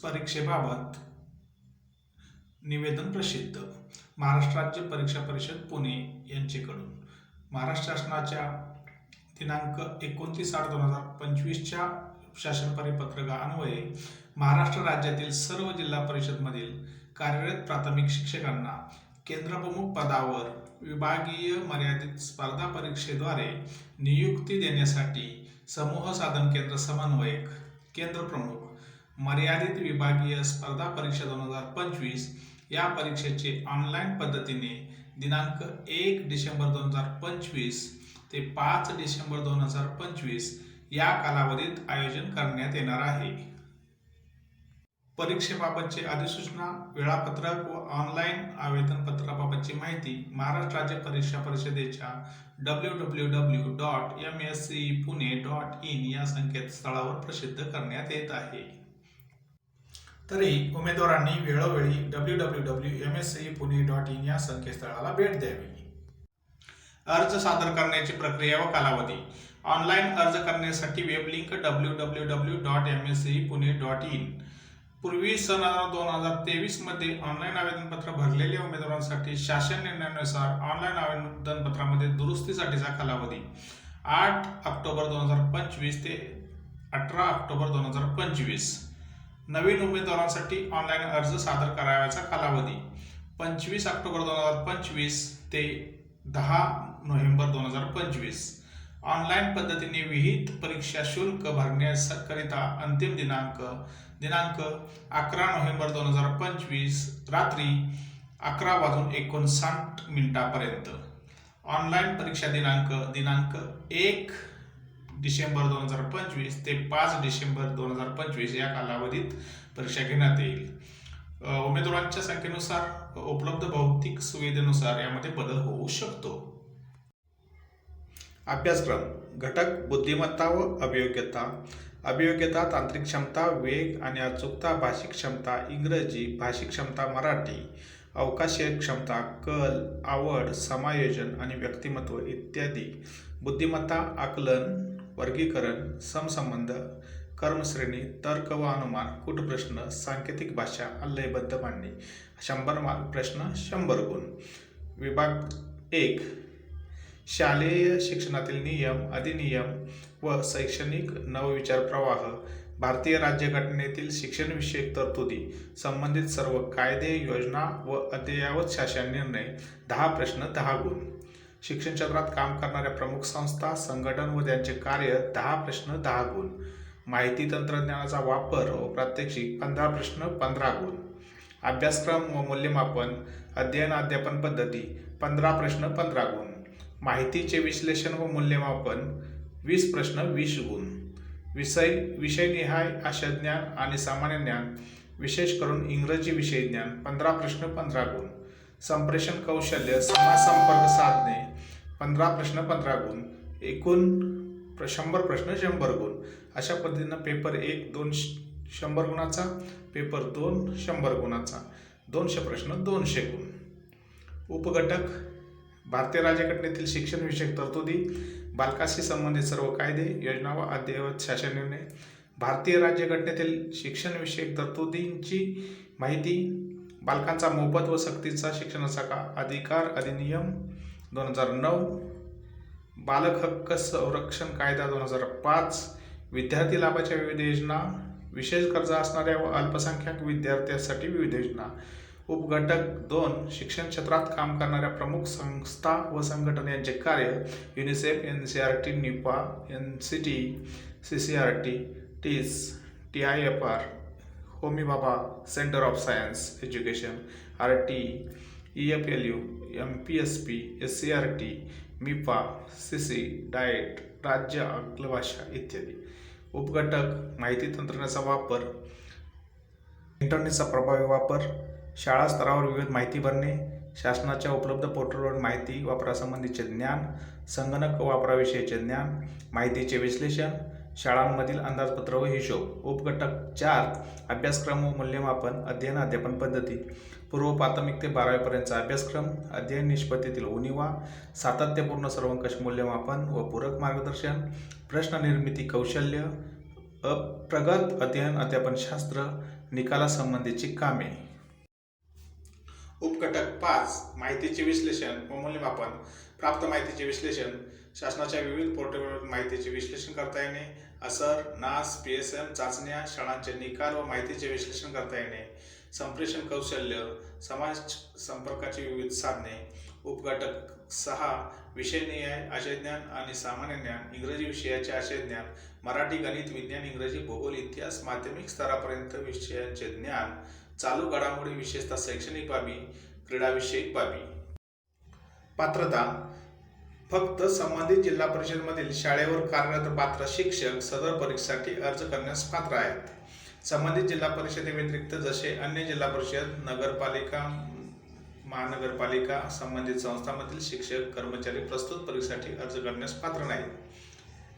परीक्षेबाबत निवेदन प्रसिद्ध. महाराष्ट्र राज्य परीक्षा परिषद पुणे यांच्याकडून महाराष्ट्र शासनाच्या दिनांक 29/8/2025च्या शासन परिपत्रका अन्वये महाराष्ट्र राज्यातील सर्व जिल्हा परिषदमधील कार्यरत प्राथमिक शिक्षकांना केंद्रप्रमुख पदावर विभागीय मर्यादित स्पर्धा परीक्षेद्वारे नियुक्ती देण्यासाठी समूह साधन केंद्र समन्वयक केंद्र प्रमुख मर्यादित विभागीय स्पर्धा परीक्षा 2025 या परीक्षेचे ऑनलाईन पद्धतीने दिनांक 1 डिसेंबर 2025 ते 5 डिसेंबर 2025 या कालावधीत आयोजन करण्यात येणार आहे. परीक्षेबाबतचे अधिसूचना, वेळापत्रक व ऑनलाईन आवेदन पत्राबाबतची माहिती महाराष्ट्र राज्य परीक्षा परिषदेच्या www.mscepune.in या संकेतस्थळावर प्रसिद्ध करण्यात येत आहे. तरी उमेदवारांनी वेळोवेळी www.mscepune.in या संकेतस्थळाला भेट द्यावी. अर्ज सादर करण्याची प्रक्रिया व कालावधी. ऑनलाईन अर्ज करण्यासाठी वेब लिंक www.mscepune.in. पूर्वी सन 2023 मध्ये ऑनलाईन आवेदनपत्र भरलेल्या उमेदवारांसाठी शासन निर्णयानुसार ऑनलाईन आवेदनपत्रामध्ये दुरुस्तीसाठीचा कालावधी 8 ऑक्टोबर 2025 ते 18 ऑक्टोबर 2025. नवीन उमेदवारांसाठी ऑनलाईन अर्ज सादर करावयाचा कालावधी 25 ऑक्टोबर 2025 ते 10 नोव्हेंबर 2025. ऑनलाईन पद्धतीने विहित परीक्षा शुल्क भरण्याकरिता अंतिम दिनांक 11 नोव्हेंबर 2025 रात्री 11:59 पर्यंत. ऑनलाईन परीक्षा दिनांक 1 डिसेंबर 2025 ते 5 डिसेंबर 2025 या कालावधीत परीक्षा घेण्यात येईल. उमेदवारांच्या संख्येनुसार उपलब्ध भौतिक सुविधेनुसार यामध्ये बदल होऊ शकतो. अभ्यासक्रम घटक बुद्धिमत्ता व अभियोग्यता. अभियोग्यता तांत्रिक क्षमता, वेग आणि अचूकता, भाषिक क्षमता इंग्रजी, भाषिक क्षमता मराठी, अवकाशीय क्षमता, कल, आवड, समायोजन आणि व्यक्तिमत्व इत्यादी. बुद्धिमत्ता आकलन, वर्गीकरण, समसंबंध, कर्मश्रेणी, तर्क व अनुमान, कूटप्रश्न, सांकेतिक भाषा, लयबद्ध मांडणी. 100 प्रश्न 100 गुण. विभाग 1 शालेय शिक्षणातील नियम, अधिनियम व शैक्षणिक नवविचार प्रवाह. भारतीय राज्यघटनेतील शिक्षणविषयक तरतुदी, संबंधित सर्व कायदे, योजना व अद्ययावत शासन निर्णय. 10 प्रश्न 10 गुण. शिक्षण क्षेत्रात काम करणाऱ्या प्रमुख संस्था, संघटन व त्यांचे कार्य. 10 प्रश्न 10 गुण. माहिती तंत्रज्ञानाचा वापर व प्रात्यक्षिक. 15 प्रश्न 15 गुण. अभ्यासक्रम व मूल्यमापन, अध्ययन अध्यापन पद्धती. 15 प्रश्न 15 गुण. माहितीचे विश्लेषण व मूल्यमापन. 20 प्रश्न 20 गुण. विषयनिहाय आशयज्ञान आणि सामान्य ज्ञान, विशेष करून इंग्रजी विषय ज्ञान. 15 प्रश्न 15 गुण. संप्रेषण कौशल्य, समाज संपर्क साधने. 15 प्रश्न 15 गुण. एकूण 100 प्रश्न 100 गुण. अशा पद्धतीनं पेपर 1 100 गुणाचा, पेपर 2 100 गुणाचा, 200 प्रश्न 200 गुण. उपघटक भारतीय राज्यघटनेतील शिक्षणविषयक तरतुदी, बालकाशी संबंधित सर्व कायदे, योजना व अद्ययावत शासन निर्णय. भारतीय राज्यघटनेतील शिक्षणविषयक तरतुदींची माहिती. बालकांचा मोफत व सक्तीचा शिक्षणाचा अधिकार अधिनियम 2009. बालक हक्क संरक्षण कायदा 2005. विद्यार्थी लाभाच्या विविध योजना. विशेष गरजा असणाऱ्या व अल्पसंख्याक विद्यार्थ्यांसाठी विविध योजना. उपघटक 2 शिक्षण क्षेत्रात काम करणाऱ्या प्रमुख संस्था व संघटना यांचे कार्य. UNICEF, NCERT, Nipah, NCT, CCERT, TIS, TIFR, Homi Bhabha centre of science education, RT, EFLU, MPSP, SCERT, मिपा, CC, diet, राज्य आंग्ल भाषा इत्यादी. उपघटक माहिती तंत्रज्ञानाचा वापर, इंटरनेटचा प्रभावी वापर, शाळा स्तरावर विविध माहिती भरणे, शासनाच्या उपलब्ध पोर्टलवर माहिती वापरासंबंधीचे ज्ञान, संगणक वापराविषयीचे ज्ञान, माहितीचे विश्लेषण, शाळांमधील अंदाजपत्र व हिशोब. उपघटक 4 अभ्यासक्रम व मूल्यमापन, अध्ययन अध्यापन पद्धती. पूर्व प्राथमिक ते 12वी पर्यंतचा अभ्यासक्रम, अध्ययन निष्पत्तीतील उणीवा, सातत्यपूर्ण सर्वंकष मूल्यमापन व पूरक मार्गदर्शन, प्रश्न निर्मिती कौशल्य, प्रगत अध्ययन अध्यापन शास्त्र, निकालासंबंधीची कामे. उपघटक 5 माहितीचे विश्लेषण व मूल्यमापन. प्राप्त माहितीचे विश्लेषण. शासनाच्या विविध पोर्टलवर माहितीचे विश्लेषण करता येणे. असर, नास, PSM चाचण्या, शाळांचे निकाल व माहितीचे विश्लेषण करता येणे. संप्रेषण कौशल्य, समाज संपर्काची विविध साधने. उपघटक 6 विषयनिहाय आशय ज्ञान आणि सामान्य ज्ञान. इंग्रजी विषयाचे आशय ज्ञान. मराठी, गणित, विज्ञान, इंग्रजी, भूगोल, इतिहास, माध्यमिक स्तरापर्यंत विषयांचे ज्ञान. चालू घडामोडी, विशेषतः शैक्षणिक बाबी, क्रीडाविषयक बाबी. पात्रता. फक्त संबंधित जिल्हा परिषदेमधील शाळेवर कार्यरत पात्र शिक्षक सदर परीक्षेसाठी अर्ज करण्यास पात्र आहेत. संबंधित जिल्हा परिषदेव्यतिरिक्त जसे अन्य जिल्हा परिषद, नगरपालिका, महानगरपालिका, संबंधित संस्थांमधील शिक्षक कर्मचारी प्रस्तुत परीक्षेसाठी अर्ज करण्यास पात्र नाहीत.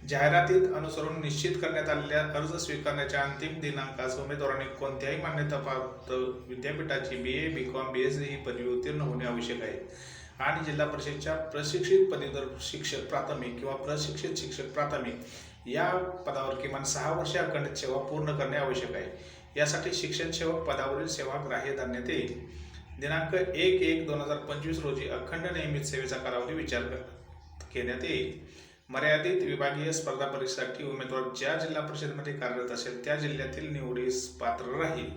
जाहिरातीत अनुसरून निश्चित करण्यात आलेल्या अर्ज स्वीकारण्याच्या अंतिम दिनांकास उमेदवारांनी कोणत्याही मान्यताप्राप्त विद्यापीठाची BA, BCom, BSc ही पदवी उत्तीर्ण होणे आवश्यक आहे आणि जिल्हा परिषदेच्या प्रशिक्षित पदवीधर शिक्षक प्राथमिक किंवा प्रशिक्षित शिक्षक प्राथमिक या पदावर किमान 6 वर्षे अखंडित सेवा पूर्ण करणे आवश्यक आहे. यासाठी शिक्षण सेवक पदावरील सेवा ग्राह्य धरण्यात येईल. दिनांक 1/1/2025 रोजी अखंड नियमित सेवेचा कालावधी विचार घेण्यात येईल. मर्यादित विभागीय स्पर्धा परीक्षेसाठी उमेदवार ज्या जिल्हा परिषदेमध्ये कार्यरत असेल त्या जिल्ह्यातील निवडीस पात्र राहील.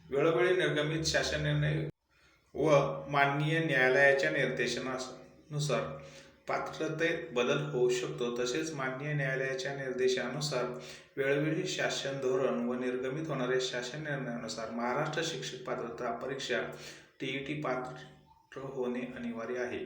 वेळोवेळी निर्गमित शासन निर्णय व माननीय न्यायालयाच्या निर्देशानुसार पात्रतेत बदल होऊ शकतो. तसेच माननीय न्यायालयाच्या निर्देशानुसार वेळोवेळी शासन धोरण व निर्गमित होणाऱ्या शासन निर्णयानुसार महाराष्ट्र शिक्षक पात्रता परीक्षा TET पात्र होणे अनिवार्य आहे.